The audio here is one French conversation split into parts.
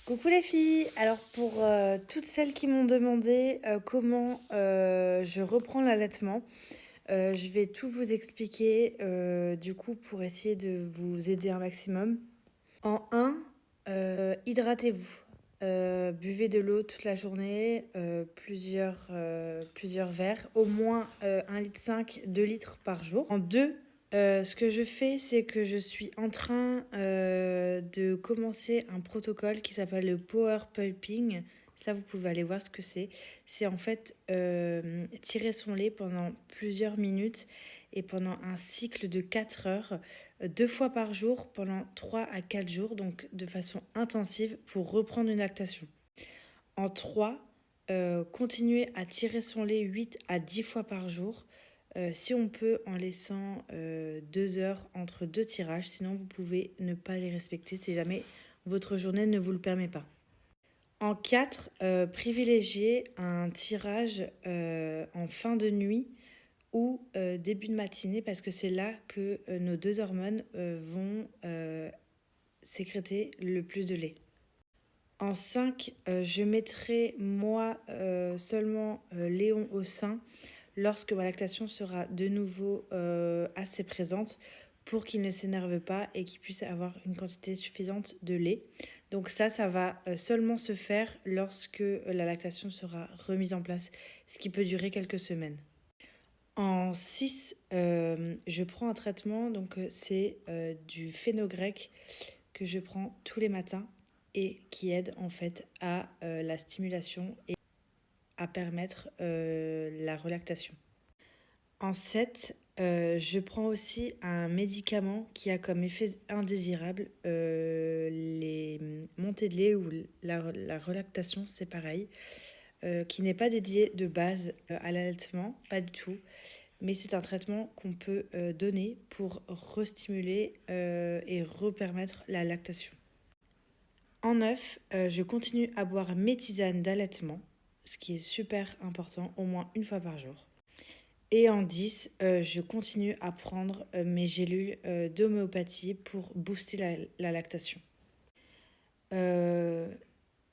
Coucou les filles! Alors pour toutes celles qui m'ont demandé comment je reprends l'allaitement, je vais tout vous expliquer du coup pour essayer de vous aider un maximum. En un, hydratez-vous. Buvez de l'eau toute la journée, plusieurs verres, au moins 1,5 litre, 2 litres par jour. En deux, ce que je fais, c'est que je suis en train de commencer un protocole qui s'appelle le Power Pulping. Ça, vous pouvez aller voir ce que c'est. C'est en fait tirer son lait pendant plusieurs minutes et pendant un cycle de 4 heures, 2 fois par jour pendant 3 à 4 jours, donc de façon intensive pour reprendre une lactation. En 3, continuer à tirer son lait 8 à 10 fois par jour, si on peut en laissant 2 heures entre deux tirages, sinon vous pouvez ne pas les respecter si jamais votre journée ne vous le permet pas. En 4, privilégiez un tirage en fin de nuit ou début de matinée parce que c'est là que nos deux hormones vont sécréter le plus de lait. En 5, je mettrai moi seulement Léon au sein lorsque ma lactation sera de nouveau assez présente pour qu'il ne s'énerve pas et qu'il puisse avoir une quantité suffisante de lait. Donc ça va seulement se faire lorsque la lactation sera remise en place, ce qui peut durer quelques semaines. En 6, je prends un traitement, donc c'est du phénogrec que je prends tous les matins et qui aide en fait à la stimulation et à permettre la relactation. En 7, je prends aussi un médicament qui a comme effet indésirable les montées de lait ou la relactation, c'est pareil, qui n'est pas dédié de base à l'allaitement, pas du tout. Mais c'est un traitement qu'on peut donner pour restimuler et repermettre la lactation. En 9, je continue à boire mes tisanes d'allaitement, ce qui est super important, au moins une fois par jour. Et en 10, je continue à prendre mes gélules d'homéopathie pour booster la lactation.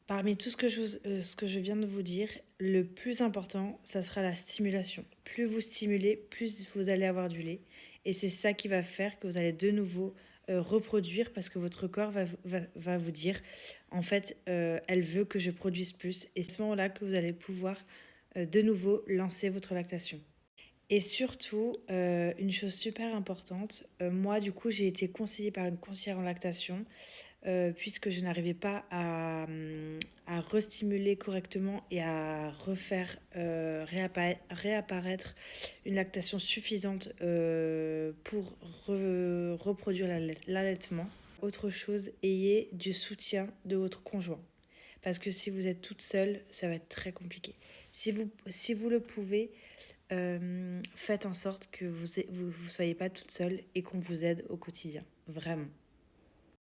Parmi tout ce que je viens de vous dire, le plus important, ça sera la stimulation. Plus vous stimulez, plus vous allez avoir du lait. Et c'est ça qui va faire que vous allez de nouveau reproduire parce que votre corps va vous dire, en fait, elle veut que je produise plus. Et c'est à ce moment-là que vous allez pouvoir de nouveau lancer votre lactation. Et surtout, une chose super importante, moi du coup j'ai été conseillée par une conseillère en lactation puisque je n'arrivais pas à restimuler correctement et à refaire réapparaître une lactation suffisante pour reproduire l'allaitement. Autre chose, ayez du soutien de votre conjoint. Parce que si vous êtes toute seule, ça va être très compliqué. Si vous le pouvez, faites en sorte que vous soyez pas toute seule et qu'on vous aide au quotidien. Vraiment.